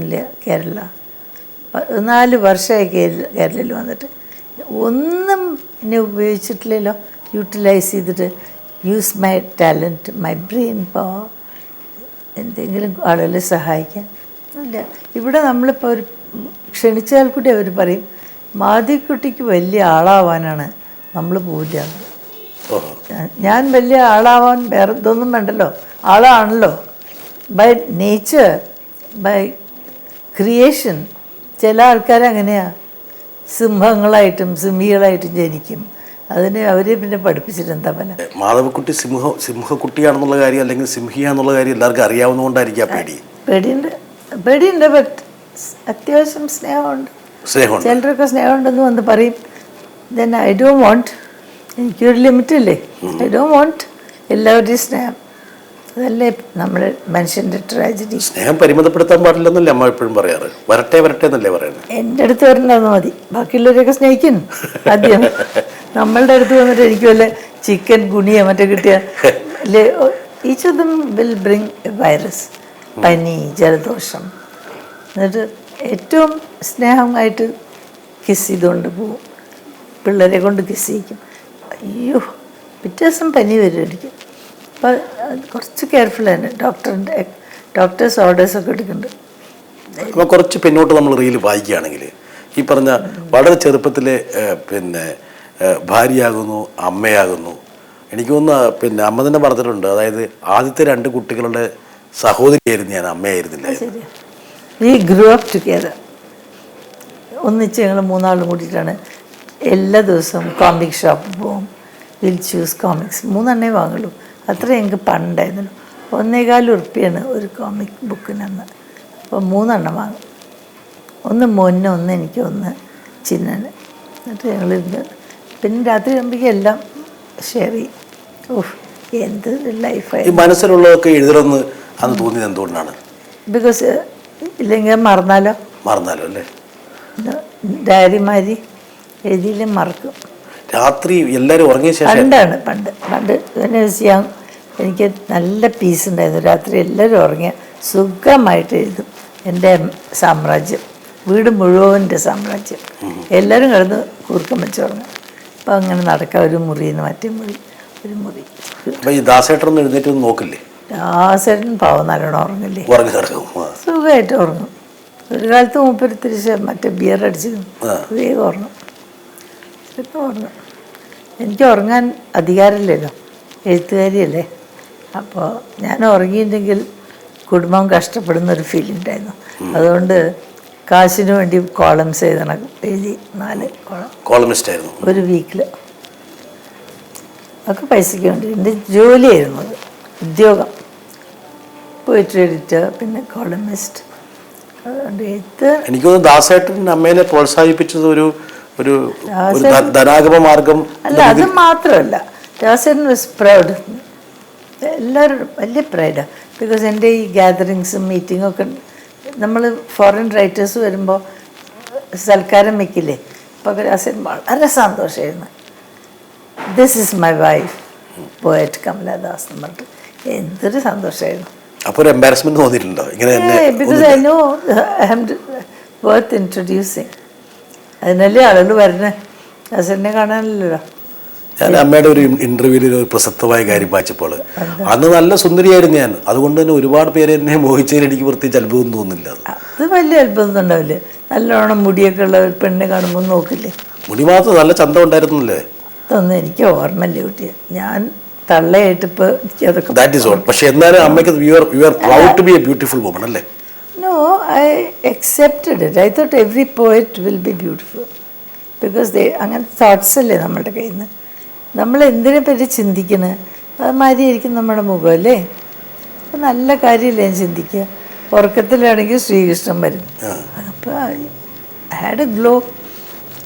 ഇല്ല കേരള 4 വർഷമായി കേരളയിൽ വന്നിട്ട് ഒന്നും എന്നെ ഉപയോഗിച്ചിട്ടില്ലല്ലോ. യൂട്ടിലൈസ് ചെയ്തിട്ട് use my talent, my brain power, എന്തെങ്കിലും ആളുകളെ സഹായിക്കാൻ ഇല്ല. ഇവിടെ നമ്മളിപ്പോൾ ഒരു ക്ഷണിച്ചാൽ കൂടി അവർ പറയും മാതിക്കുട്ടിക്ക് വലിയ ആളാവാനാണ്, നമ്മൾ പോവില്ല. ഞാൻ വലിയ ആളാവാൻ വേറെ ഇതൊന്നും വേണ്ടല്ലോ, ആളാണല്ലോ. By nature, by creation. ചില ആൾക്കാരങ്ങനെയാണ്, സിംഹങ്ങളായിട്ടും സിംഹികളായിട്ടും ജനിക്കും. അതിന് അവരെ പിന്നെ പഠിപ്പിച്ചിട്ട് എന്താ പല. മാധവക്കുട്ടി സിംഹക്കുട്ടിയാണെന്നുള്ള കാര്യം അല്ലെങ്കിൽ സിംഹിയാന്നുള്ള കാര്യം എല്ലാവർക്കും അറിയാവുന്നതുകൊണ്ടായിരിക്കും ആ പേടിയുണ്ട്. ബട്ട് അത്യാവശ്യം സ്നേഹമുണ്ട്. ചിലരൊക്കെ സ്നേഹമുണ്ടെന്ന് വന്ന് പറയും. ദെൻ ഐ ഡോണ്ട് വാണ്ട്, എനിക്കൊരു ലിമിറ്റല്ലേ, ഐ ഡോണ്ട് വാണ്ട് എല്ലാവരുടെയും സ്നേഹം. അതല്ലേ നമ്മുടെ മനുഷ്യൻ്റെ ട്രാജഡി. സ്നേഹം പരിമിതപ്പെടുത്താൻ പാടില്ലെന്നല്ലേ അമ്മ എപ്പോഴും പറയാറ്. വരട്ടെ വരട്ടെ എന്നല്ലേ പറയുന്നത്. എൻ്റെ അടുത്ത് വരേണ്ടത് മതി, ബാക്കിയുള്ളവരെയൊക്കെ സ്നേഹിക്കുന്നു ആദ്യം. നമ്മളുടെ അടുത്ത് വന്നിട്ട് എനിക്ക് വല്ല ചിക്കൻ ഗുണിയോ മറ്റോ കിട്ടിയ അല്ലേ, each of them will bring A virus, പനി, ജലദോഷം. എന്നിട്ട് ഏറ്റവും സ്നേഹമായിട്ട് കിസ് ചെയ്തുകൊണ്ട് പോവും, പിള്ളേരെ കൊണ്ട് കിസ് ചെയ്യിക്കും. അയ്യോ, പിറ്റേ ദിവസം പനി വരും എനിക്ക്. അപ്പോൾ കുറച്ച് കെയർഫുള്ളാണ്. ഡോക്ടേഴ്സ് ഓർഡേഴ്സൊക്കെ എടുക്കുന്നുണ്ട്. അപ്പോൾ കുറച്ച് പിന്നോട്ട് നമ്മൾ റീൽ വായിക്കുകയാണെങ്കിൽ ഈ പറഞ്ഞ വളരെ ചെറുപ്പത്തിലെ പിന്നെ ഭാര്യയാകുന്നു, അമ്മയാകുന്നു. എനിക്ക് തോന്നുന്നു പിന്നെ അമ്മ തന്നെ പറഞ്ഞിട്ടുണ്ട്, അതായത് ആദ്യത്തെ 2 കുട്ടികളുടെ സഹോദരിയായിരുന്നു ഞാൻ, അമ്മയായിരുന്നില്ല. ശരി. We grew up together. ഒന്നിച്ച് ഞങ്ങൾ 3 ആളും കൂടിയിട്ടാണ് എല്ലാ ദിവസവും കോമിക് ഷോപ്പിൽ പോകും. Will choose comics. 3 എണ്ണേ വാങ്ങുള്ളൂ. അത്ര ഞങ്ങൾക്ക് പണ്ടായിരുന്നല്ലോ. 1.25 ഉറുപ്പിയാണ് ഒരു കോമിക് ബുക്കിനെന്ന്. അപ്പോൾ 3 എണ്ണം വാങ്ങും. ഒന്ന് മോന്, ഒന്ന് എനിക്ക്, ഒന്ന് ചിന്നന്. എന്നിട്ട് ഞങ്ങളിരുന്ന് പിന്നെ രാത്രി ആകുമ്പോഴേക്കും എല്ലാം ഷെയർ ചെയ്യും. ഓഹ്, എന്ത് ലൈഫായി. മനസ്സിലുള്ളതൊക്കെ എഴുതണമെന്ന് അന്ന് തോന്നിയത് എന്തുകൊണ്ടാണ്? ബിക്കോസ് ഇല്ലെങ്കിൽ മറന്നാലോ അല്ലേ. ഡയറിമാരി എഴുതിയില്ലേ മറക്കും. രാത്രി എല്ലാവരും ഉറങ്ങിയ ശേഷം പണ്ട് എനിക്ക് നല്ല പീസ് ഉണ്ടായിരുന്നു. രാത്രി എല്ലാവരും ഉറങ്ങിയ സുഖമായിട്ട് എഴുതും. എൻ്റെ സാമ്രാജ്യം, വീട് മുഴുവൻ്റെ സാമ്രാജ്യം. എല്ലാവരും കിടന്ന് കൂർക്കം വെച്ച് ഉറങ്ങും. അപ്പം അങ്ങനെ നടക്കാം. ഒരു മുറിന്ന് മറ്റേ മുറി, ഒരു മുറി. ഈ ദാസേട്ടനൊന്നും എഴുന്നേറ്റ് നോക്കില്ലേ? ദാസേട്ടൻ പാവം നല്ലോണം ഉറങ്ങില്ലേ, സുഖമായിട്ട് ഉറങ്ങും. ഒരു കാലത്ത് മൂപ്പര് മറ്റേ ബിയർ അടിച്ചിരുന്നു, വേഗം ഉറങ്ങും. എനിക്ക് ഉറങ്ങാൻ അധികാരമില്ലല്ലോ, എഴുത്തുകാരിയല്ലേ. അപ്പോൾ ഞാൻ ഉറങ്ങിയിട്ടുണ്ടെങ്കിൽ കുടുംബം കഷ്ടപ്പെടുന്നൊരു ഫീലിംഗ് ഉണ്ടായിരുന്നു. അതുകൊണ്ട് കാശിന് വേണ്ടി കോളംസ് എഴുതി 4 കോളമിസ്റ്റായിരുന്നു ഒരു വീക്കിൽ. അതൊക്കെ പൈസയ്ക്ക് വേണ്ടി. എൻ്റെ ജോലിയായിരുന്നു അത്, ഉദ്യോഗം. പോയിട്രി എഡിറ്റർ, പിന്നെ കോളമിസ്റ്റ്. അതുകൊണ്ട് എനിക്ക് തോന്നുന്നു ദാസേട്ടൻ അമ്മേനെ പ്രോത്സാഹിപ്പിച്ചത് ഒരു ധനാഗമ മാർഗം അല്ല. അത് മാത്രമല്ല, ദാസേട്ടൻ വാസ് പ്രൗഡ്. എല്ലാവരും വലിയ പ്രൈഡാണ്. ബിക്കോസ് എൻ്റെ ഈ ഗ്യാതറിങ്സും മീറ്റിങ്ങും ഒക്കെ നമ്മൾ ഫോറിൻ റൈറ്റേഴ്സ് വരുമ്പോൾ സൽക്കാരം വയ്ക്കില്ലേ, അപ്പോൾ ദാസേട്ടൻ വളരെ സന്തോഷമായിരുന്നു. This is my wife poet Kamala Das എന്ന് പറഞ്ഞിട്ട് എന്തൊരു സന്തോഷമായിരുന്നു. അപ്പോൾ ഒരു എംബാരസ്മെന്റ് തോന്നിയിട്ടുണ്ടോ ഇങ്ങനെ? Because I know I am worth introducing. അതിനല്ലേ ആളുകൾ വരുന്നത്, ദാസേട്ടനെ കാണാനല്ലോ. ഞാൻ അമ്മയുടെ ഒരു ഇന്റർവ്യൂവിൽ ഒരു പ്രസക്തമായ കാര്യം വായിച്ചപ്പോൾ, അന്ന് നല്ല സുന്ദരിയായിരുന്നു ഞാൻ, അതുകൊണ്ട് തന്നെ ഒരുപാട് പേര് എന്നെ മോഹിച്ചതിൽ എനിക്ക് പ്രത്യേകിച്ച് അത്ഭുതം തോന്നുന്നില്ല. അത് വലിയ അത്ഭുതം ഉണ്ടാവില്ലേ? നല്ലോണം മുടിയൊക്കെ ഉള്ള ഒരു പെണ്ണെ കാണുമ്പോൾ നോക്കില്ലേ? മുടി മാത്രം നല്ല ചന്തം ഉണ്ടായിരുന്നല്ലേ? അതൊന്നും എനിക്ക് ഓർമ്മയില്ല കുട്ടിയെ. ഞാൻ തള്ളയായിട്ട് ഇപ്പോൾ അതൊക്കെ. പക്ഷെ എന്നാലും അമ്മയ്ക്ക് you are proud to be a beautiful woman അല്ലേ? No, I accepted it. I thought every poet will be beautiful. Because അങ്ങനെ തോട്ട്സ് അല്ലേ നമ്മുടെ കയ്യിൽ നിന്ന്. നമ്മൾ എന്തിനെ പറ്റി ചിന്തിക്കുന്നത് അതുമാതിരി ആയിരിക്കും നമ്മുടെ മുഖം അല്ലേ. അപ്പം നല്ല കാര്യമല്ലേ ഞാൻ ചിന്തിക്കുക. ഉറക്കത്തിലാണെങ്കിൽ ശ്രീകൃഷ്ണൻ വരും. അപ്പോൾ ഐ ഹാഡ് എ ഗ്ലോ.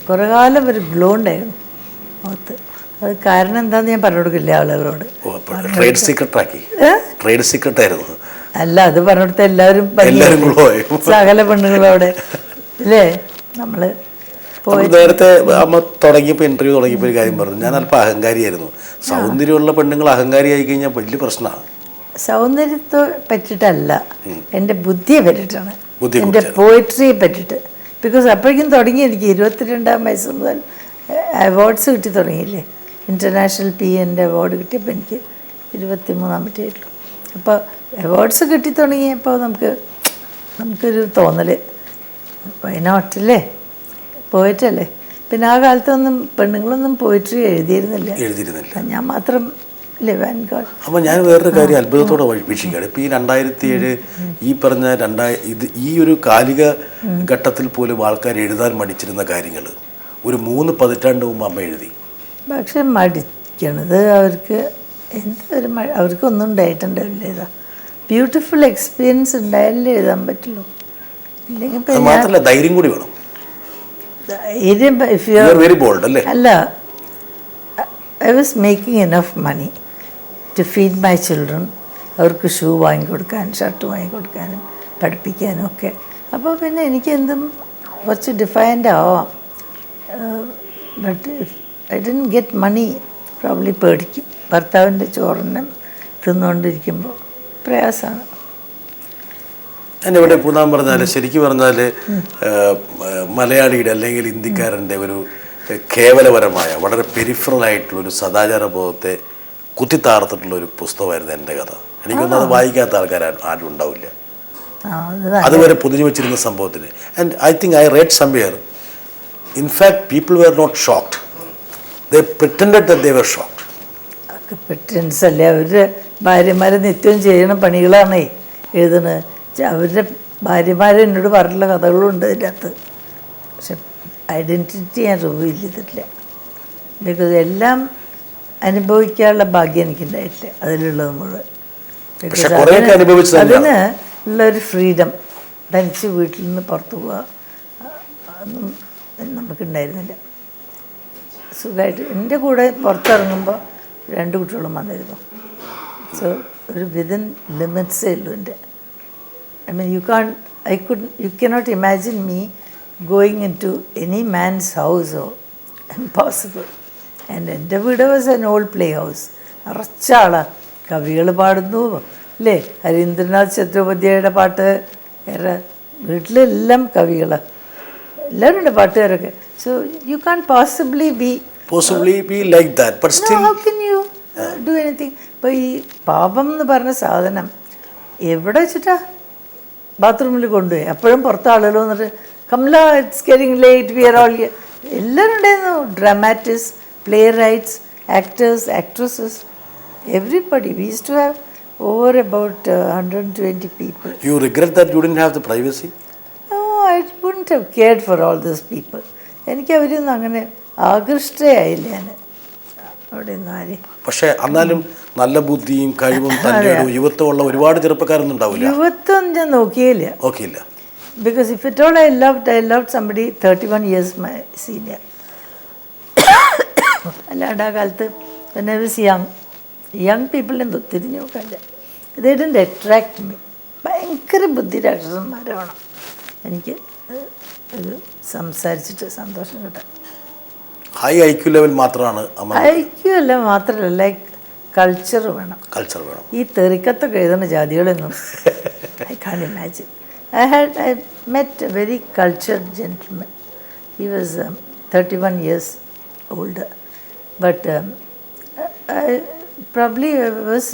കുറേ കാലം ഒരു ഗ്ലോ ഉണ്ടായിരുന്നു മുഖത്ത്. അത് കാരണം എന്താണെന്ന് ഞാൻ പറഞ്ഞു കൊടുക്കില്ല ആളുകളോട്. അല്ല, അത് പറഞ്ഞിടത്ത് എല്ലാവരും സകല പെണ്ണുങ്ങളവിടെ അല്ലേ. നമ്മള് നേരത്തെ അമ്മ തുടങ്ങിയപ്പോൾ ഇന്റർവ്യൂ തുടങ്ങിയപ്പോൾ ഒരു കാര്യം പറഞ്ഞു, ഞാൻ അല്പം അഹങ്കാരിയായിരുന്നു. സൗന്ദര്യമുള്ള പെണ്ണുങ്ങൾ അഹങ്കാരിയായി കഴിഞ്ഞാൽ വലിയ പ്രശ്നമാണ്. സൗന്ദര്യത്തെ പറ്റിയിട്ടല്ല, എൻ്റെ ബുദ്ധിയെ പറ്റിയിട്ടാണ്, ബുദ്ധിയെ എൻ്റെ പോയിട്രിയെ പറ്റിയിട്ട്. ബിക്കോസ് അപ്പോഴേക്കും തുടങ്ങി എനിക്ക് 22 വയസ്സ് മുതൽ അവാർഡ്സ് കിട്ടി തുടങ്ങിയില്ലേ. ഇൻ്റർനാഷണൽ PN അവാർഡ് കിട്ടിയപ്പോൾ എനിക്ക് 23 ഉള്ളൂ. അപ്പോൾ അവാർഡ്സ് കിട്ടി തുടങ്ങിയപ്പോൾ നമുക്കൊരു തോന്നൽ, വയനാട്ടില്ലേ, പോയിട്ടല്ലേ. പിന്നെ ആ കാലത്തൊന്നും പെണ്ണുങ്ങളൊന്നും പോയിട്രി എഴുതിയിരുന്നില്ല, ഞാൻ മാത്രം അല്ലേ വാൻഗാർഡ്. അപ്പോൾ ഞാൻ വേറൊരു കാര്യം അത്ഭുതത്തോടെ വീക്ഷിക്കുകയാണ്. ഇപ്പോൾ ഈ 2007 ഈ പറഞ്ഞ ഈ ഒരു കാലിക ഘട്ടത്തിൽ പോലും ആൾക്കാർ എഴുതാൻ മടിച്ചിരുന്ന കാര്യങ്ങൾ ഒരു 3 പതിറ്റാണ്ട് മുമ്പ് അമ്മ എഴുതി. പക്ഷെ മടിക്കണത് അവർക്ക് അവർക്കൊന്നും ഉണ്ടായിട്ടുണ്ടാവില്ല. ഇതാ ബ്യൂട്ടിഫുൾ എക്സ്പീരിയൻസ് ഉണ്ടായാലേ എഴുതാൻ പറ്റുള്ളൂ. ഇല്ലെങ്കിൽ മാത്രമല്ല ധൈര്യം കൂടി വേണം. അല്ല, I was making enough money to feed my children. അവർക്ക് ഷൂ വാങ്ങിക്കൊടുക്കാൻ, ഷർട്ട് വാങ്ങിക്കൊടുക്കാനും പഠിപ്പിക്കാനും ഒക്കെ. അപ്പോൾ പിന്നെ എനിക്ക് എന്തും കുറച്ച് ഡിഫൈൻഡ് ആവാം. But I didn't get money, probably പേടിക്കും. ഭർത്താവിൻ്റെ ചോറിനും തിന്നുകൊണ്ടിരിക്കുമ്പോൾ പ്രയാസമാണ്. എന്നെ ഇവിടെ പൂന്നാൻ പറഞ്ഞാൽ ശരിക്കും പറഞ്ഞാൽ മലയാളിയുടെ അല്ലെങ്കിൽ ഇന്ത്യക്കാരൻ്റെ ഒരു കേവലപരമായ വളരെ പെരിഫറലായിട്ടുള്ള ഒരു സദാചാര ബോധത്തെ കുത്തിത്താർത്തിട്ടുള്ള ഒരു പുസ്തകമായിരുന്നു എൻ്റെ കഥ. എനിക്കൊന്നും അത് വായിക്കാത്ത ആൾക്കാർ ആരും ഉണ്ടാവില്ല, അതുവരെ പൊതിഞ്ഞു വെച്ചിരുന്ന സംഭവത്തിന്. And I think I read somewhere in fact people were not shocked, they pretended that they were shocked. Pretends അല്ലേ, അവരുടെ ഭാര്യമാരെ നിത്യം ചെയ്യണ പണികളാണേ എഴുതണത്. അവരുടെ ഭാര്യമാർ എന്നോട് പറഞ്ഞിട്ടുള്ള കഥകളുണ്ട് ഇതിൻ്റെ അകത്ത്. പക്ഷെ ഐഡൻറ്റിറ്റി ഞാൻ റിവീൽ ചെയ്തിട്ടില്ല. ബിക്കോസ് എല്ലാം അനുഭവിക്കാനുള്ള ഭാഗ്യം എനിക്കുണ്ടായിട്ടില്ല അതിലുള്ളത് മുഴുവൻ. അതിന് ഉള്ളൊരു ഫ്രീഡം, തനിച്ച് വീട്ടിൽ നിന്ന് പുറത്തു പോവുക ഒന്നും നമുക്കുണ്ടായിരുന്നില്ല. സുഖമായിട്ട് എൻ്റെ കൂടെ പുറത്തിറങ്ങുമ്പോൾ 2 കുട്ടികളും വന്നിരുന്നു. സോ ഒരു വിതിൻ ലിമിറ്റ്സേ ഉള്ളൂ എൻ്റെ. I mean, you cannot imagine me going into any man's house, or impossible. And എൻ്റെ വീട് വാസ് an old playhouse. നിറച്ച ആളാണ്, കവികൾ പാടുന്നു അല്ലേ, ഹരീന്ദ്രനാഥ് ചത്തോപാധ്യായയുടെ പാട്ട്, വേറെ വീട്ടിലെല്ലാം കവികളാണ്, എല്ലാവരും ഉണ്ട് പാട്ടുകാരൊക്കെ. So you can possibly be like that, but still how can you do anything? ഇപ്പോൾ ഈ പാപം എന്ന് പറഞ്ഞ സാധനം എവിടെ വെച്ചിട്ടാ ബാത്റൂമിൽ കൊണ്ടുപോയി, അപ്പോഴും പുറത്ത് ആളുകൾ വന്നിട്ട് Kamala it's getting late we are all, എല്ലാവരും ഉണ്ടായിരുന്നു. Dramatist, playwrights, actors, actresses, everybody. We used to have over about 120 people. You regret that you didn't have the privacy? No, I wouldn't have cared for all those people. എനിക്ക് അവരൊന്നും അങ്ങനെ ആകൃഷ്ടയായില്ല ഞാൻ അവിടെ നിന്ന് ആരെയും. പക്ഷേ എന്നാലും നല്ല ബുദ്ധിയും കഴിവും തൻ്റെയും യുവത്വമുള്ള ഒരുപാട് ചെറുപ്പക്കാരൊന്നും ഉണ്ടാവില്ല. യുവത്വം ഞാൻ നോക്കിയില്ല. Because if it all I loved somebody 31 years my senior. അല്ലാണ്ട് ആ കാലത്ത് when I was യങ് പീപ്പിളിനെ തിരിഞ്ഞു നോക്കാല്ല. they didn't attract me. ഭയങ്കര ബുദ്ധിരാക്ഷസന്മാരാവണം എനിക്ക് ഒരു സംസാരിച്ചിട്ട് സന്തോഷം കിട്ടാൻ. ഹൈ IQ ലെവൽ മാത്രമാണ്. IQ അല്ല, മാത്രമല്ല ലൈക്ക് കൾച്ചർ വേണം. ഈ തെറിക്കത്തൊക്കെ എഴുതുന്ന ജാതികളൊന്നും I can't imagine. I met a very cultured gentleman. He was 31 years older. But I probably was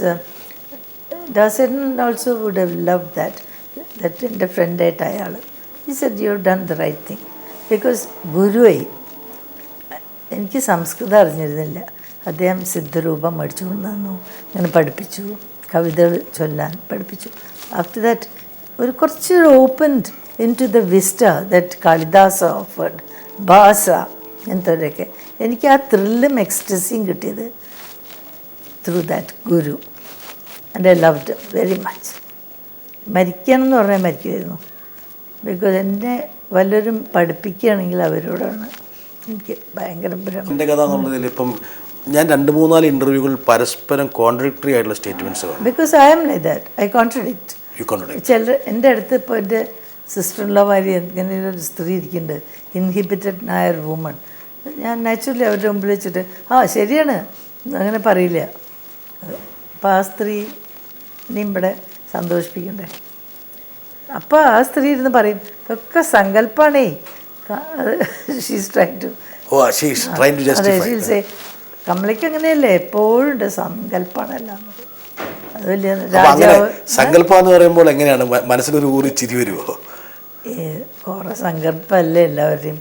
Dasan also would have loved that എൻ്റെ ഫ്രണ്ടായിട്ട് അയാൾ. He said you have done the right thing. Because ഗുരുവായി എനിക്ക് സംസ്കൃതം അറിഞ്ഞിരുന്നില്ല. അദ്ദേഹം സിദ്ധരൂപം മേടിച്ചു കൊണ്ടുവന്നു, അങ്ങനെ പഠിപ്പിച്ചു, കവിതകൾ ചൊല്ലാൻ പഠിപ്പിച്ചു. ആഫ്റ്റർ ദാറ്റ് ഒരു കുറച്ച് opened in to the vista that Kalidasa offered, Bhasa അങ്ങനത്തെയൊക്കെ. എനിക്ക് ആ ത്രില്ലും എക്സ്റ്റസിയും കിട്ടിയത് through that guru. And I loved very much. മരിക്കണം എന്ന് പറഞ്ഞാൽ മരിക്കുമായിരുന്നു. ബിക്കോസ് എന്നെ വല്ലവരും പഠിപ്പിക്കുകയാണെങ്കിൽ അവരോടാണ് എനിക്ക് ഭയങ്കര ഭ്രമം. എൻ്റെ കഥ എന്നുള്ളതിൽ ഇപ്പം ഞാൻ 2-3 ഇൻ്റർവ്യൂകൾ പരസ്പരം കോൺട്രഡിക്ടറി ആയിട്ടുള്ള സ്റ്റേറ്റ്മെൻറ്റ്സ് കാണും. Because I am like that. I contradict. ചിലർ എൻ്റെ അടുത്ത് ഇപ്പോൾ എൻ്റെ സിസ്റ്റർ ഉള്ള മാതിരി ഇങ്ങനെ ഒരു സ്ത്രീ ഇരിക്കുന്നുണ്ട്, ഇൻഹിബിറ്റഡ് നായർ വുമൺ. ഞാൻ നാച്ചുറലി അവരുടെ മുമ്പിൽ വെച്ചിട്ട് ശരിയാണ് അങ്ങനെ പറയില്ല. അപ്പോൾ ആ സ്ത്രീ ഇനി ഇവിടെ സന്തോഷിപ്പിക്കണ്ടേ. അപ്പോൾ ആ സ്ത്രീ ഇരുന്ന് പറയും ഇതൊക്കെ സങ്കല്പമാണേ. ഷീസ് ട്രൈങ് ടു അതെ കമലയ്ക്ക് അങ്ങനെയല്ലേ എപ്പോഴും ഉണ്ട് സങ്കല്പമാണെല്ലാം. അത് വലിയ രാജാവ് സങ്കല്പം എന്ന് പറയുമ്പോൾ എങ്ങനെയാണ് മനസ്സിലൊരു ഊറി ചിരി വരുമോ? കുറേ സങ്കല്പമല്ലേ എല്ലാവരുടെയും.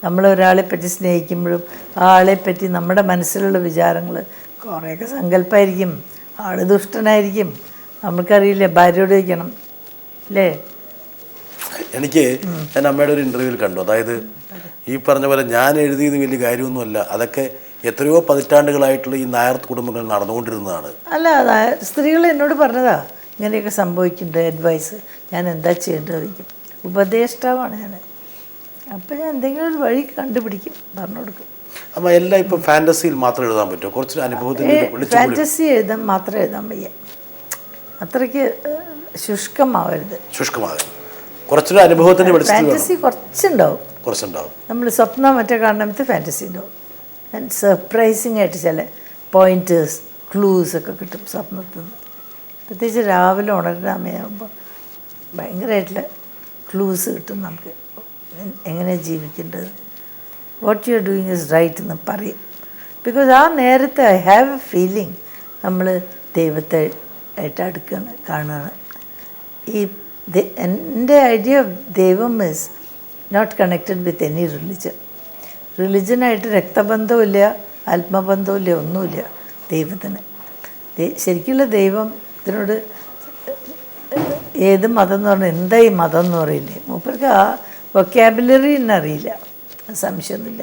നമ്മളൊരാളെ പറ്റി സ്നേഹിക്കുമ്പോഴും ആ ആളെ പറ്റി നമ്മുടെ മനസ്സിലുള്ള വിചാരങ്ങൾ കുറേയൊക്കെ സങ്കല്പമായിരിക്കും. ആൾ ദുഷ്ടനായിരിക്കും, നമുക്കറിയില്ല. ഭാര്യയോട് ചോദിക്കണം അല്ലേ. ഞാൻ അമ്മയുടെ ഒരു ഇൻ്റർവ്യൂവിൽ കണ്ടു, അതായത് ഈ പറഞ്ഞ പോലെ ഞാൻ എഴുതിയത് വലിയ കാര്യമൊന്നുമല്ല, അതൊക്കെ എത്രയോ പതിറ്റാണ്ടുകളായിട്ടുള്ള ഈ നായർ കുടുംബങ്ങൾ നടന്നുകൊണ്ടിരുന്നതാണ്. അല്ല സ്ത്രീകൾ എന്നോട് പറഞ്ഞതാ ഇങ്ങനെയൊക്കെ സംഭവിക്കുന്നുണ്ട്, അഡ്വൈസ് ഞാൻ എന്താ ചെയ്യേണ്ടതായിരിക്കും. ഉപദേഷ്ടാവാണ് ഞാൻ. അപ്പം ഞാൻ എന്തെങ്കിലും ഒരു വഴി കണ്ടുപിടിക്കും, പറഞ്ഞു കൊടുക്കും. അമ്മ എല്ലാം ഇപ്പം ഫാൻറ്റസിയിൽ മാത്രം എഴുതാൻ പറ്റുമോ? കുറച്ച് അനുഭവത്തിൽ ഫാൻറ്റസി എഴുതാൻ മാത്രം എഴുതാൻ വയ്യ, അത്രയ്ക്ക് ശുഷ്കമാവരുത്. കുറച്ചൊരു അനുഭവത്തിൻ്റെ ഫാൻറ്റസി കുറച്ചുണ്ടാവും. നമ്മൾ സ്വപ്നം മറ്റേ കാണുമ്പോൾ ഫാൻറ്റസി ഉണ്ടാവും. സർപ്രൈസിങ് ആയിട്ട് ചില പോയിൻറ്റേഴ്സ് ക്ലൂസ് ഒക്കെ കിട്ടും സ്വപ്നത്തിൽ നിന്ന്. പ്രത്യേകിച്ച് രാവിലെ ഉണരുന്ന സമയമാകുമ്പോൾ ഭയങ്കരമായിട്ടുള്ള ക്ലൂസ് കിട്ടും നമുക്ക്, എങ്ങനെ ജീവിക്കേണ്ടത്. What you are doing is right എന്ന് പറയും. ബിക്കോസ് ആ നേരത്തെ ഐ ഹാവ് എ ഫീലിംഗ് നമ്മൾ ദൈവത്തെ ആയിട്ട് അടുക്കുകയാണ്, കാണുകയാണ്. ഈ എൻ്റെ ഐഡിയ ഓഫ് ദൈവം is not connected with any religion. റിലിജനായിട്ട് രക്തബന്ധമില്ല, ആത്മബന്ധമില്ല, ഒന്നുമില്ല ദൈവത്തിന്. ശരിക്കുള്ള ദൈവത്തിനോട് ഏത് മതം എന്ന് പറഞ്ഞാൽ എന്താ ഈ മതം എന്ന് പറയില്ലേ, മൂപ്പർക്ക് ആ വൊക്കാബുലറി തന്നെ അറിയില്ല, സംശയമൊന്നുമില്ല.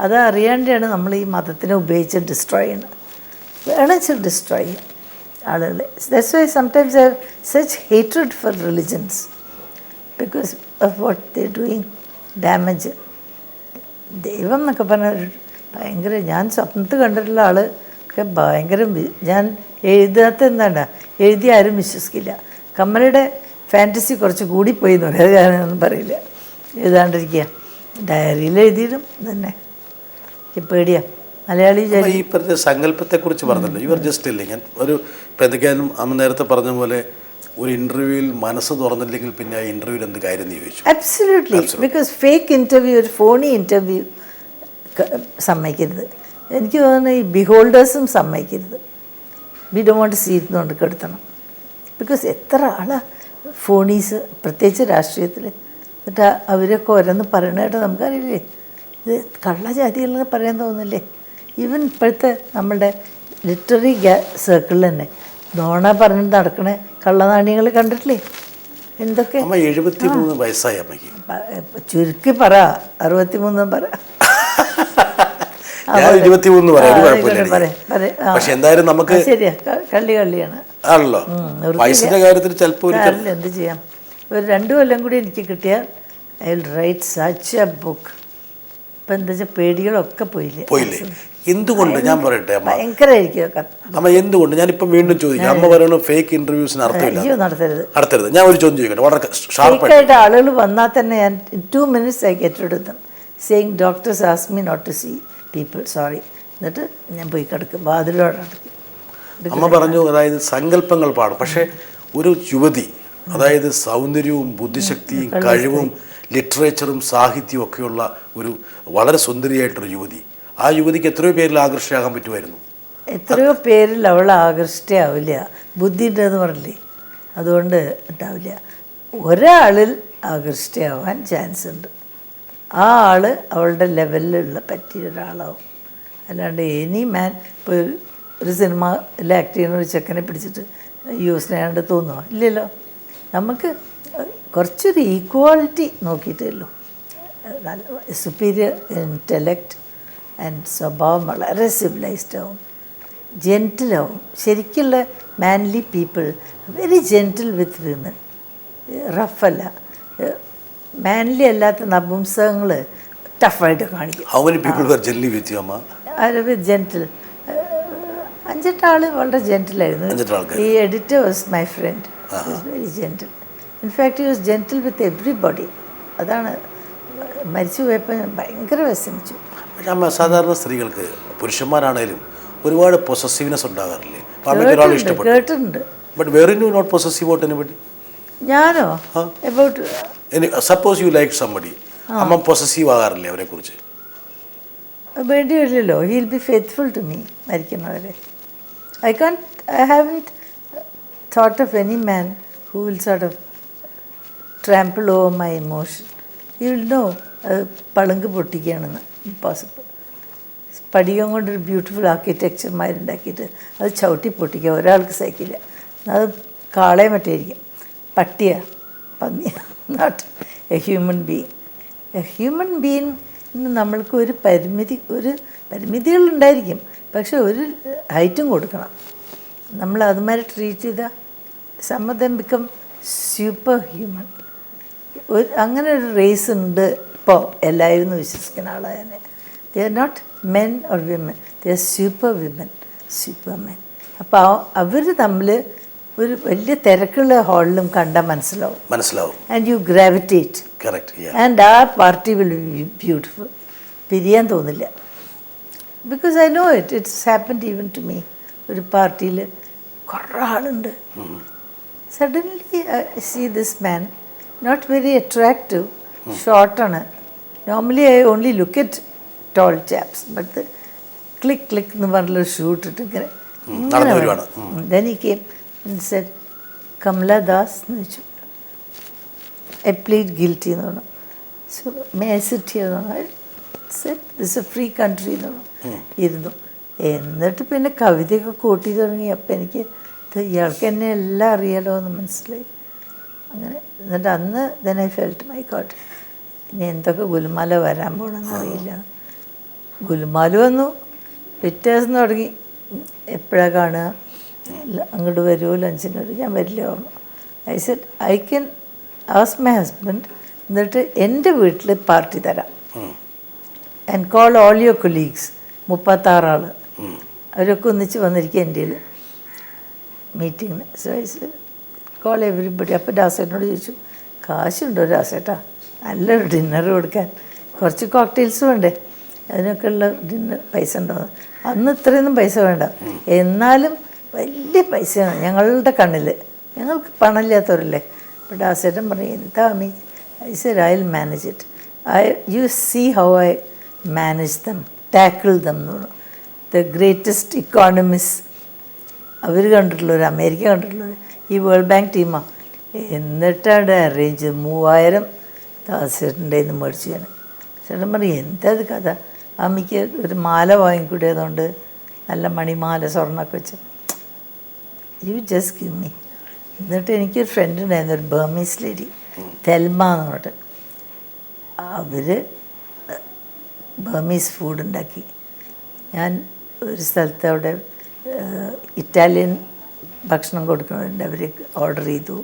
അത് അറിയാണ്ടാണ് നമ്മൾ ഈ മതത്തിനെ ഉപയോഗിച്ച് ഡിസ്ട്രോയ് ചെയ്യുന്നത്. വേണമെന്ന് ഡിസ്ട്രോയ് ചെയ്യും ആളുകളെ. That's why sometimes I have such hatred for religions because of what they doing damage. ദൈവം എന്നൊക്കെ പറഞ്ഞാൽ ഭയങ്കര, ഞാൻ സ്വപ്നത്തിൽ കണ്ടിട്ടുള്ള ആൾ ഒക്കെ ഭയങ്കര, ഞാൻ എഴുതാത്ത എന്താണ് എഴുതി ആരും വിശ്വസിക്കില്ല. കമലയുടെ ഫാൻറ്റസി കുറച്ച് കൂടിപ്പോയി എന്ന് പറയും, അത് ഞാനൊന്നും പറയില്ല. എഴുതാണ്ടിരിക്കുക, ഡയറിയിൽ എഴുതിയിടും തന്നെ. എനിക്ക് പേടിയാ മലയാളി. ഈ പറഞ്ഞ സങ്കല്പത്തെക്കുറിച്ച് പറഞ്ഞല്ലോ, യു ആർ ജസ്റ്റ് ഇല്ലേ. ഞാൻ ഒരു ഇപ്പം എന്തൊക്കെയാലും അമ്മ നേരത്തെ പറഞ്ഞ പോലെ ഒരു ഇൻ്റർവ്യൂവിൽ മനസ്സ് തുറന്നില്ലെങ്കിൽ പിന്നെ ആ ഇൻ്റർവ്യൂവിൽ എന്ത് കാര്യം എന്ന് ചോദിച്ചു. അബ്സല്യൂട്ട്ലി. ബിക്കോസ് ഫേക്ക് ഇൻ്റർവ്യൂ, ഒരു ഫോണി ഇൻ്റർവ്യൂ സമ്മതിക്കരുത്. എനിക്ക് തോന്നുന്നു ഈ ബിഹോൾഡേഴ്സും സമ്മതിക്കരുത്. We don't want to see it കെടുത്തണം. ബിക്കോസ് എത്ര ആളാ ഫോണീസ്, പ്രത്യേകിച്ച് രാഷ്ട്രീയത്തിൽ. എന്നിട്ട് അവരൊക്കെ ഓരോന്ന് പറയണതായിട്ട് നമുക്കറിയില്ലേ. ഇത് കള്ളജാതികളെന്ന് പറയാൻ തോന്നില്ലേ. ഈവൻ ഇപ്പോഴത്തെ നമ്മളുടെ ലിറ്റററി സർക്കിളിൽ തന്നെ നോണ പറഞ്ഞിട്ട് നടക്കണ കള്ളനാണ്യങ്ങൾ കണ്ടിട്ടില്ലേ എന്തൊക്കെ. 73 വയസ്സായി അമ്മയ്ക്ക്. ചുരുക്കി പറ, 63 പറ. ശരിയാ, കള്ളിയാണ് ആണല്ലോ. വയസ്സിന്റെ കാര്യത്തിൽ ചിലപ്പോൾ എന്ത് ചെയ്യാം. ഒരു 2 കൊല്ലം കൂടി എനിക്ക് കിട്ടിയാൽ I will write such A book. ഇപ്പം എന്താ വെച്ചാൽ പേടികളൊക്കെ പോയില്ലേ. എന്തുകൊണ്ട് ഞാൻ പറയട്ടെ ഭയങ്കരമായിരിക്കും അമ്മ, എന്തുകൊണ്ട് ഞാനിപ്പം വീണ്ടും ചോദിക്കാം. അമ്മ പറയുന്നത് ഫേക്ക് ഇന്റർവ്യൂസിന് അർത്ഥമില്ല, നടത്തരുത്. ഞാൻ ഒരു ചോദ്യം ചോദിക്കട്ടെ, വളരെ ഷാർപ്പായിട്ട്. ആളുകൾ വന്നാൽ തന്നെ ഞാൻ 2 minutes I get rid of them saying doctors ask me not to see people, sorry. എന്നിട്ട് ഞാൻ പോയി കിടക്കും, വാതിലോടെ കിടക്കും. അമ്മ പറഞ്ഞു, അതായത് സങ്കല്പങ്ങൾ പാടും. പക്ഷേ ഒരു യുവതി, അതായത് സൗന്ദര്യവും ബുദ്ധിശക്തിയും കഴിവും ലിറ്ററേച്ചറും സാഹിത്യവും ഒക്കെയുള്ള ഒരു വളരെ സുന്ദരിയായിട്ടൊരു യുവതി, ആ യുവതിക്ക് എത്രയോ പേരിൽ ആകർഷയാകാൻ പറ്റുമായിരുന്നു. എത്രയോ പേരിൽ അവൾ ആകർഷിയാവില്ല. ബുദ്ധി ഉണ്ടെന്ന് പറഞ്ഞില്ലേ, അതുകൊണ്ട് ഉണ്ടാവില്ല. ഒരാളിൽ ആകർഷിയാവാൻ ചാൻസ് ഉണ്ട്. ആ ആൾ അവളുടെ ലെവലിലുള്ള പറ്റിയ ഒരാളാവും. അല്ലാണ്ട് എനി മാൻ. ഇപ്പോൾ ഒരു സിനിമയിൽ ആക്ട് ചെയ്യുന്ന ഒരു ചെക്കനെ പിടിച്ചിട്ട് സ്നേഹമുണ്ട് തോന്നുമോ? ഇല്ലല്ലോ. നമുക്ക് കുറച്ചൊരു ഈക്വാലിറ്റി നോക്കിയിട്ടേ ഉള്ളൂ. നല്ല സുപ്പീരിയർ ഇൻ്റലക്റ്റ് ആൻഡ് സ്വഭാവം വളരെ സിവിലൈസ്ഡ് ആവും, ജെൻറ്റിലാവും. ശരിക്കുള്ള manly people very gentle with women, റഫല്ല. മാൻലി അല്ലാത്ത നപുംസകങ്ങൾ ടഫായിട്ട് കാണിക്കും. ജെൻറ്റിൽ 5-8 ആൾ വളരെ ജെൻറ്റിലായിരുന്നു. ഈ editor was my friend, very gentle. In fact he was gentle with everybody. അതാണ് മരിച്ചു പോയപ്പോൾ ഞാൻ ഭയങ്കര വിഷമിച്ചു. പക്ഷേ അമ്മ, സാധാരണ സ്ത്രീകൾക്ക് പുരുഷന്മാരാണേലും ഒരുപാട് പൊസസീവ്നെസ് ഉണ്ടാകാറില്ലേ? കേട്ടിട്ടുണ്ട്. But wherein you not possessive about anybody? ഞാനോ about Suppose you like somebody. അമ്മ പൊസസീവ് ആകാറില്ലേ അവരെ കുറിച്ച്? വേണ്ടി വരില്ലല്ലോ. He will be faithful to me മരിക്കുന്നവരെ. I haven't thought of any man who will sort of trample over my emotion. He will know അത് പളുങ്ക് പൊട്ടിക്കുകയാണെന്ന്. Impossible. സ്പടികം കൊണ്ടൊരു ബ്യൂട്ടിഫുൾ ആർക്കിടെക്ചർമാരുണ്ടാക്കിയിട്ട് അത് ചവിട്ടി പൊട്ടിക്കുക ഒരാൾക്ക് സഹിക്കില്ല. അത് കാളയെ മറ്റേയിരിക്കും, പട്ടിയ, പന്നിയ, not a human being. A human being നമ്മൾക്ക് ഒരു പരിമിതികളുണ്ടായിരിക്കും, പക്ഷെ ഒരു ഹൈറ്റും കൊടുക്കണം. നമ്മൾ അതുമാതിരി ട്രീറ്റ് ചെയ്താൽ some of them become super human. അങ്ങനെ ഒരു റേസ് ഉണ്ട് ഇപ്പോൾ എല്ലാവരും എന്ന് വിശ്വസിക്കുന്ന ആളാണ് തന്നെ. They are not men or women, they are super women, super men. അപ്പോൾ അവർ തമ്മിൽ ഒരു വലിയ തിരക്കുള്ള ഹാളിലും കണ്ടാൽ മനസ്സിലാവും. And you gravitate. ആൻഡ് ആ പാർട്ടി വിൽ ബി ബ്യൂട്ടിഫുൾ. പിരിയാൻ തോന്നില്ല. Because I know it's happened even to me. ഒരു പാർട്ടിയിൽ കുറേ ആളുണ്ട്. Suddenly I see this man, not very attractive, ഷോർട്ടാണ്. Normally I only look at tall chaps, but click എന്ന് പറഞ്ഞൊരു ഷൂ ഇട്ടിട്ട് ഇങ്ങനെ then he came and said Kamala Das എന്ന് വെച്ചു. ഐ പ്ലീഡ് ഗിൽറ്റി എന്ന് പറഞ്ഞു. So may I sit here എന്ന് പറഞ്ഞു. Said this a free country എന്ന് പറഞ്ഞു. ഇരുന്നു. എന്നിട്ട് പിന്നെ കവിതയൊക്കെ കൂട്ടി തുടങ്ങി. അപ്പം എനിക്ക് ഇയാൾക്ക് എന്നെ എല്ലാം അറിയാലോ എന്ന് മനസ്സിലായി. അങ്ങനെ എന്നിട്ട് അന്ന് then I felt my God, ഇനി എന്തൊക്കെ ഗുലുമാല വരാൻ പോകണമെന്ന് അറിയില്ല. ഗുലുമാല വന്നു. പിറ്റേ ദിവസം തുടങ്ങി എപ്പോഴാണ് കാണുക, അങ്ങോട്ട് വരുമോ ലഞ്ചിന് വരും. ഞാൻ വരില്ല പറഞ്ഞു. I said I can ask my husband, എന്നിട്ട് എൻ്റെ വീട്ടിൽ പാർട്ടി തരാം. And call all your colleagues, 36 ആൾ, അവരൊക്കെ ഒന്നിച്ച് വന്നിരിക്കുക എൻ്റെ മീറ്റിങ്ങിന്. So I said call everybody. അപ്പോൾ ദാസേട്ടനോട് ചോദിച്ചു, കാശുണ്ടോ ദാസേട്ടാ നല്ലൊരു ഡിന്നർ കൊടുക്കാൻ? കുറച്ച് കോക്ടെയിൽസ് വേണ്ടേ, അതിനൊക്കെ ഉള്ള ഡിന്നർ പൈസ ഉണ്ടോ? അന്ന് ഇത്രയൊന്നും പൈസ വേണ്ട, എന്നാലും വലിയ പൈസയാണ് ഞങ്ങളുടെ കണ്ണിൽ. ഞങ്ങൾക്ക് പണമില്ലാത്തവരല്ലേ. അപ്പോൾ ദാസേട്ടൻ പറഞ്ഞു, എന്താ me? I said I will manage it. You see how I manage them, tackle them എന്ന് പറഞ്ഞു. ദ ഗ്രേറ്റസ്റ്റ് ഇക്കോണമിസ്റ്റ് അവർ കണ്ടിട്ടുള്ളവർ, അമേരിക്ക കണ്ടിട്ടുള്ളവർ, ഈ വേൾഡ് ബാങ്ക് ടീമാണ്. എന്നിട്ടാണ് അറേഞ്ച് ചെയ്ത് 3000 ദാസേട്ടൻ്റെ നിന്ന് മേടിച്ചു. ഞാൻ ചേട്ടൻ പറഞ്ഞു, എന്താ ഇത് കഥ? അമ്മയ്ക്ക് ഒരു മാല വാങ്ങിക്കൂടിയതുകൊണ്ട് നല്ല മണിമാല സ്വർണ്ണമൊക്കെ വെച്ച്. You just give me. എന്നിട്ട് എനിക്കൊരു ഫ്രണ്ട് ഉണ്ടായിരുന്നു, ഒരു ബർമീസ് ലേഡി, തെൽമ എന്ന് പറഞ്ഞിട്ട്. അവർ ബർമീസ് ഫുഡ് ഉണ്ടാക്കി. ഞാൻ ഒരു സ്ഥലത്ത് അവിടെ ഇറ്റാലിയൻ ഭക്ഷണം കൊടുക്കുന്നുണ്ട്, അവർ ഓർഡർ ചെയ്തു.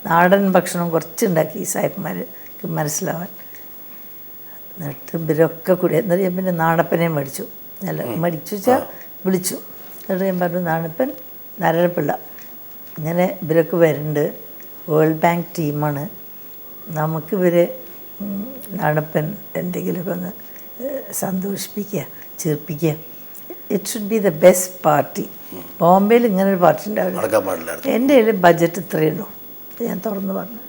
നാടൻ ഭക്ഷണം കുറച്ചുണ്ടാക്കി സായിപ്പന്മാർക്ക് മനസ്സിലാവാൻ. എന്നിട്ട് ഇവരൊക്കെ കൂടി, എന്നിട്ട് ഞാൻ പിന്നെ നാണപ്പനെ മേടിച്ചു. മേടിച്ചു വെച്ചാൽ വിളിച്ചു. എന്നിട്ട് ഞാൻ പറഞ്ഞു, നാണപ്പൻ നാരായണപിള്ള, ഇങ്ങനെ ഇവരൊക്കെ വരുന്നുണ്ട്, വേൾഡ് ബാങ്ക് ടീമാണ്, നമുക്കിവരെ നാണപ്പൻ എന്തെങ്കിലുമൊക്കെ ഒന്ന് സന്തോഷിപ്പിക്കുക, ചിരിപ്പിക്കുക. It should be the best party. ബോംബെയിൽ ഇങ്ങനൊരു പാർട്ടി ഉണ്ടാവില്ല. എൻ്റെ കയ്യിൽ ബഡ്ജറ്റ് ഇത്രയേ ഉള്ളൂ. ഞാൻ തുറന്ന് പറഞ്ഞു,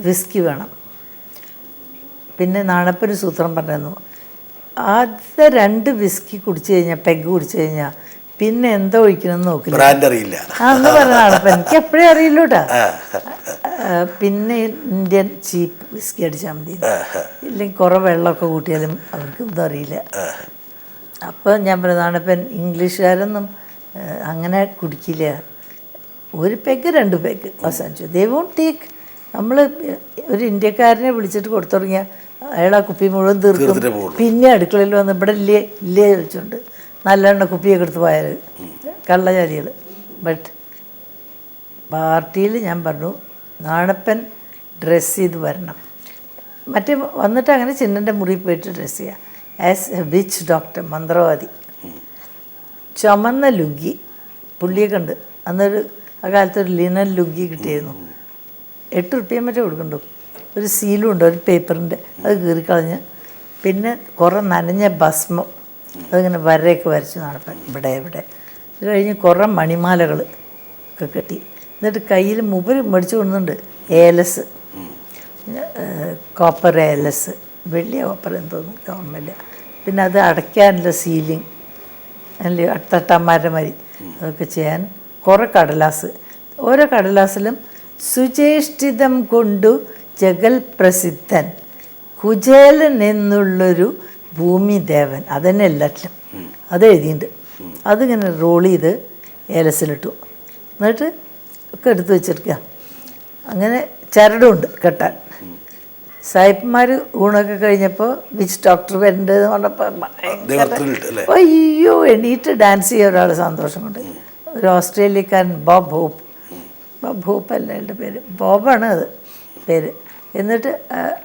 വിസ്കി വേണം. പിന്നെ നാണപ്പൊരു സൂത്രം പറഞ്ഞു, ആദ്യത്തെ 2 വിസ്കി കുടിച്ചു കഴിഞ്ഞാൽ, പെഗ് കുടിച്ചു കഴിഞ്ഞാൽ പിന്നെ എന്തോ ഒഴിക്കണമെന്ന് നോക്കില്ല. അന്ന് പറഞ്ഞ നാണപ്പൻ എനിക്ക് എപ്പോഴേ അറിയില്ല കേട്ടോ. പിന്നെ ഇന്ത്യൻ ചീപ്പ് വിസ്കി അടിച്ചാൽ മതി, ഇല്ലെങ്കിൽ കുറേ വെള്ളമൊക്കെ കൂട്ടിയാലും അവർക്കൊന്നും അറിയില്ല. അപ്പോൾ ഞാൻ പറഞ്ഞു, നാണപ്പൻ ഇംഗ്ലീഷുകാരൊന്നും അങ്ങനെ കുടിക്കില്ല, ഒരു പെഗ് 2 പെഗ് അവസാനിച്ചു. ദേ വോണ്ട് ടേക്ക്. നമ്മൾ ഒരു ഇന്ത്യക്കാരനെ വിളിച്ചിട്ട് കൊടുത്തു തുടങ്ങിയാൽ അയാൾ ആ കുപ്പി മുഴുവൻ തീർക്കും. പിന്നെ അടുക്കളയിൽ വന്ന് ഇവിടെ ഇല്ലേ ചോദിച്ചുകൊണ്ട് നല്ലെണ്ണ കുപ്പിയൊക്കെ എടുത്ത് പോയാൽ കള്ളജാതികൾ. ബട്ട് പാർട്ടിയിൽ ഞാൻ പറഞ്ഞു, നാണപ്പൻ ഡ്രസ്സ് ചെയ്ത് വരണം. മറ്റേ വന്നിട്ട് അങ്ങനെ ചിന്നൻ്റെ മുറിയിൽ പോയിട്ട് ഡ്രസ്സ് ചെയ്യുക ആസ് എ വിച്ച് ഡോക്ടർ, മന്ത്രവാദി. ചുമന്ന ലുങ്കി പുള്ളിയൊക്കെ ഉണ്ട്. അന്നൊരു ആ കാലത്തൊരു ലിനൻ ലുങ്കി കിട്ടിയിരുന്നു. 8 റുപ്യ മറ്റേ കൊടുക്കണ്ടു. ഒരു സീലും ഉണ്ട്, ഒരു പേപ്പറിൻ്റെ, അത് കീറിക്കളഞ്ഞ്. പിന്നെ കുറേ നനഞ്ഞ ഭസ്മം, അതിങ്ങനെ വരയൊക്കെ വരച്ച് നടപ്പാൻ ഇവിടെ ഇവിടെ. ഇത് കഴിഞ്ഞ് കുറേ മണിമാലകൾ ഒക്കെ കെട്ടി. എന്നിട്ട് കയ്യിൽ മൂപ്പര് മേടിച്ചു കൊണ്ടുണ്ട് ഏലസ്, കോപ്പർ ഏലസ്, വെള്ളിയ കോപ്പർ എന്തോന്നും ഓർമ്മയില്ല. പിന്നെ അത് അടയ്ക്കാനുള്ള സീലിംഗ് അല്ലേ, തട്ടാന്മാരുടെ മാതിരി അതൊക്കെ ചെയ്യാൻ കുറേ കടലാസ്. ഓരോ കടലാസിലും സുചേഷ്ടിതം കൊണ്ടു ജഗൽ പ്രസിദ്ധൻ കുചേലൻ എന്നുള്ളൊരു ഭൂമിദേവൻ, അതന്നെ എല്ലാറ്റിലും അത് എഴുതിയിട്ടുണ്ട്. അതിങ്ങനെ റോൾ ചെയ്ത് ഏലസിലിട്ടു. എന്നിട്ട് ഒക്കെ എടുത്ത് വെച്ചെടുക്കുക. അങ്ങനെ ചരടുണ്ട് കെട്ടാൻ. സായിപ്പന്മാർ ഊണൊക്കെ കഴിഞ്ഞപ്പോൾ വിച്ച് ഡോക്ടർ വരേണ്ടതെന്ന് പറഞ്ഞപ്പോൾ അയ്യോ എണീറ്റ് ഡാൻസ് ചെയ്യുക ഒരാൾ സന്തോഷം കൊണ്ട്. ഒരു ഓസ്ട്രേലിയക്കാരൻ ബോബ് ഹോപ്പ് അല്ല അയാളുടെ പേര്, ബോബാണ് അത് പേര്. എന്നിട്ട്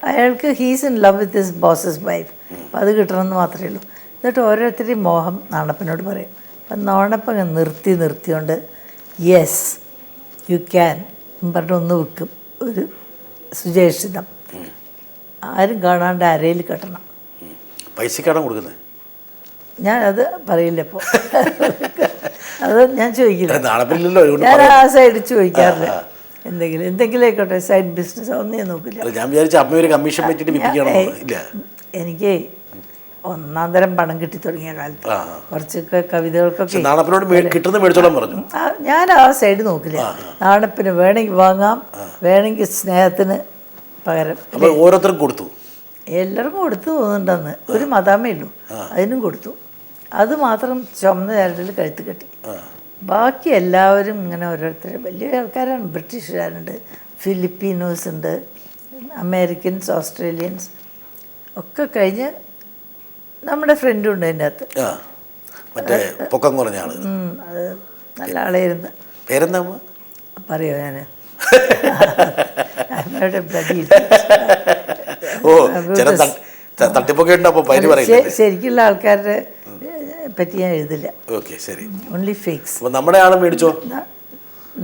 അയാൾക്ക് he's in love with his bosses wife. അപ്പം അത് കിട്ടണമെന്ന് മാത്രമേ ഉള്ളൂ. എന്നിട്ട് ഓരോരുത്തരുടെയും മോഹം നാണപ്പനോട് പറയും. അപ്പം നാണപ്പൻ നിർത്തിക്കൊണ്ട് യെസ് യു ക്യാൻ പറഞ്ഞിട്ട് ഒന്ന് വെക്കും ഒരു സുചേഷിതം. ആരും കാണാണ്ട് അരയിൽ കെട്ടണം. പൈസക്കാണ് കൊടുക്കുന്നത്. ഞാൻ അത് പറയില്ല ഇപ്പോൾ, അത് ഞാൻ ചോദിക്കില്ല. ഞാൻ ആ സൈഡ് ചോദിക്കാറില്ല. എന്തെങ്കിലും ആയിക്കോട്ടെ, സൈഡ് ബിസിനസ് ഒന്നും ഞാൻ നോക്കില്ല. ഞാൻ വിചാരിച്ച അമ്മ ഒരു കമ്മീഷൻ പറ്റിയിട്ട് എനിക്ക് ഒന്നാം തരം പണം കിട്ടി തുടങ്ങിയ കാലത്ത് കുറച്ചൊക്കെ കവിതകൾക്കൊക്കെ ഞാൻ ആ സൈഡ് നോക്കില്ല. നാണപ്പിന് വേണമെങ്കിൽ വാങ്ങാം, വേണമെങ്കിൽ സ്നേഹത്തിന് പകരം ഓരോരുത്തരും കൊടുത്തു, എല്ലാവർക്കും കൊടുത്തു തോന്നുന്നുണ്ടെന്ന്. ഒരു മതാമേ ഉള്ളൂ, അതിനും കൊടുത്തു. അത് മാത്രം ചുമന്ന ചരടിൽ കഴുത്ത് കെട്ടി. ബാക്കി എല്ലാവരും ഇങ്ങനെ ഓരോരുത്തർ വലിയ ആൾക്കാരാണ്. ബ്രിട്ടീഷുകാരുണ്ട്, ഫിലിപ്പീനോസ് ഉണ്ട്, അമേരിക്കൻസ്, ഓസ്ട്രേലിയൻസ് ഒക്കെ കഴിഞ്ഞ് നമ്മുടെ ഫ്രണ്ടും ഉണ്ട് അതിൻ്റെ അകത്ത്. അത് നല്ല ആളായിരുന്നു. പേരെന്താ പറയോ ഞാൻ ശരിക്കുള്ള ആൾക്കാരുടെ പറ്റി ഞാൻ എഴുതില്ല. Only fakes. നമ്മുടെ ആള് മേടിച്ചോ?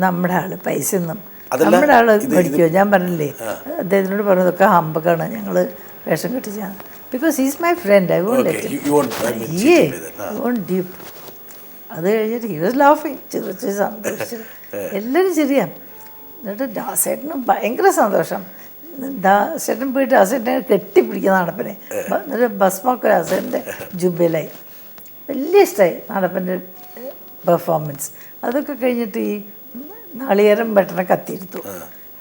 നമ്മുടെ ആള് പൈസ ഒന്നും നമ്മുടെ ആള് മേടിക്കുമോ? ഞാൻ പറഞ്ഞില്ലേ, അദ്ദേഹത്തിനോട് പറഞ്ഞതൊക്കെ ഹമ്പക്കാണ്, ഞങ്ങൾ വേഷം കെട്ടിച്ചാണ്. Because he's my friend, I won't deep. അത് കഴിഞ്ഞിട്ട് ഹി വാസ് ലാഫിങ്, ചിരിച്ച് സന്തോഷിച്ച് എല്ലാവരും ശരിയാണ്. എന്നിട്ട് ദാസേട്ടനും ഭയങ്കര സന്തോഷം. ദാസേട്ടൻ പോയിട്ട് ദാസേട്ടനെ കെട്ടിപ്പിടിക്കുന്ന നടപ്പനെ. എന്നിട്ട് ഭസ്മൊക്കെ ദാസേട്ടൻ്റെ ജുബയിലായി. വലിയ ഇഷ്ടമായി നടപ്പൻ്റെ പെർഫോമൻസ്. അതൊക്കെ കഴിഞ്ഞിട്ട് ഈ നാളികേരം വെട്ടണ കത്തിയെടുത്തു.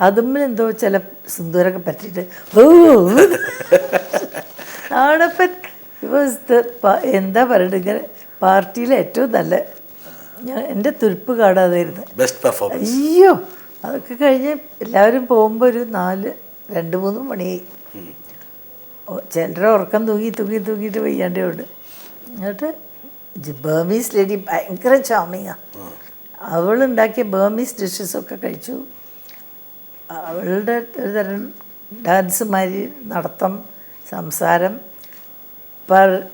അതുമ്മിൽ എന്തോ ചില സിന്ദൂരൊക്കെ പറ്റിയിട്ട് നാടപ്പൻ എന്താ പറയുക, ഇങ്ങനെ പാർട്ടിയിലെ ഏറ്റവും നല്ല എൻ്റെ തുരുപ്പ് കാടാതായിരുന്നു. അയ്യോ അതൊക്കെ കഴിഞ്ഞ് എല്ലാവരും പോകുമ്പോൾ ഒരു 2-3 മണിയായി. ചിലർ ഉറക്കം തൂങ്ങിയിട്ട് വയ്യാണ്ടേ ഉണ്ട്. എന്നിട്ട് ബർമീസ് ലേഡി ഭയങ്കര ചാമിങ്ങാണ്. അവളുണ്ടാക്കിയ ബർമീസ് ഡിഷസൊക്കെ കഴിച്ചു. അവളുടെ ഒരു തരം ഡാൻസ് മാതിരി നടത്തം, സംസാരം.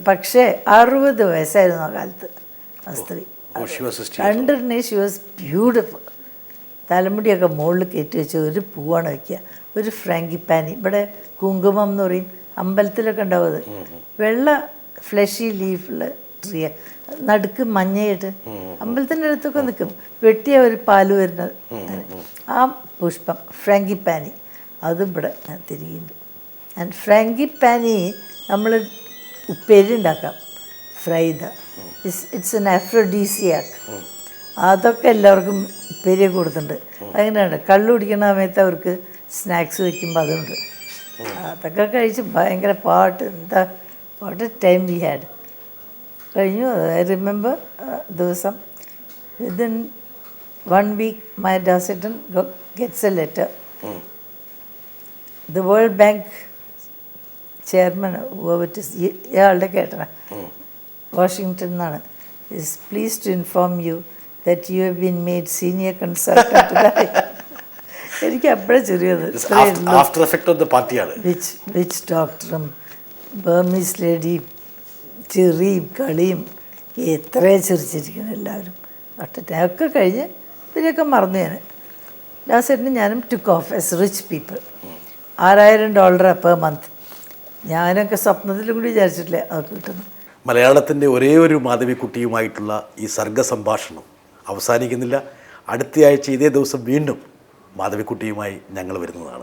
പക്ഷേ 60 വയസ്സായിരുന്നു ആ കാലത്ത് ആ സ്ത്രീ. കണ്ടിരുന്നേ ഷി വാസ് ബ്യൂട്ടിഫുൾ. തലമുടിയൊക്കെ മുകളിൽ കയറ്റി വെച്ച് ഒരു പൂവാണ് വയ്ക്കുക, ഒരു ഫ്രാങ്കിപ്പാനി. ഇവിടെ കുങ്കുമം എന്ന് പറയും, അമ്പലത്തിലൊക്കെ ഉണ്ടാവും. അത് വെള്ള ഫ്ലഷി ലീഫുള്ള ട്രീ, നടുക്ക് മഞ്ഞയിട്ട് അമ്പലത്തിൻ്റെ അടുത്തൊക്കെ നിൽക്കും. വെട്ടിയ ഒരു പാല് വരുന്നത് ആ പുഷ്പം ഫ്രാങ്കിപ്പാനി, അതും ഇവിടെ തിരികുന്നുണ്ട്. ആൻഡ് ഫ്രാങ്കിപ്പാനി നമ്മൾ ഉപ്പേരി ഉണ്ടാക്കാം, ഫ്രൈദ. It's an അഫ്രോഡീസിയാക്ക്. അതൊക്കെ എല്ലാവർക്കും ഉപ്പേരിയൊക്കെ കൊടുത്തിട്ടുണ്ട്. അങ്ങനെയാണ് കള്ളു കുടിക്കുന്ന സമയത്ത് അവർക്ക് സ്നാക്സ് വയ്ക്കുമ്പോൾ അതുണ്ട്. അതൊക്കെ കഴിച്ച് ഭയങ്കര പാട്ട്, എന്താ what a time we had. കഴിഞ്ഞു. ഐ റിമെമ്പർ ദിവസം within 1 week my Dasettan gets a letter. The World Bank chairman ഇയാളുടെ കേട്ടന വാഷിങ്ടൺ എന്നാണ്. Is please to inform you that you have been made senior consultant today. എനിക്ക് അപ്പോഴേ ചെറിയത് which ഡോക്ടറും Burmese ലേഡിയും ചെറിയും കളിയും എത്രയോ ചിരിച്ചിരിക്കണം എല്ലാവരും. ഒക്കെ കഴിഞ്ഞ് ഇതിനൊക്കെ മറന്നു ഞാൻ. ലാസ്റ്റ് ഞാനും took of as rich people. $6000 per month. ഞാനൊക്കെ സ്വപ്നത്തിലും കൂടി വിചാരിച്ചിട്ടില്ല അതൊക്കെ കിട്ടുന്നു. മലയാളത്തിൻ്റെ ഒരേ ഒരു മാധവിക്കുട്ടിയുമായിട്ടുള്ള ഈ സർഗസംഭാഷണം അവസാനിക്കുന്നില്ല. അടുത്തയാഴ്ച ഇതേ ദിവസം വീണ്ടും മാധവിക്കുട്ടിയുമായി ഞങ്ങൾ വരുന്നതാണ്.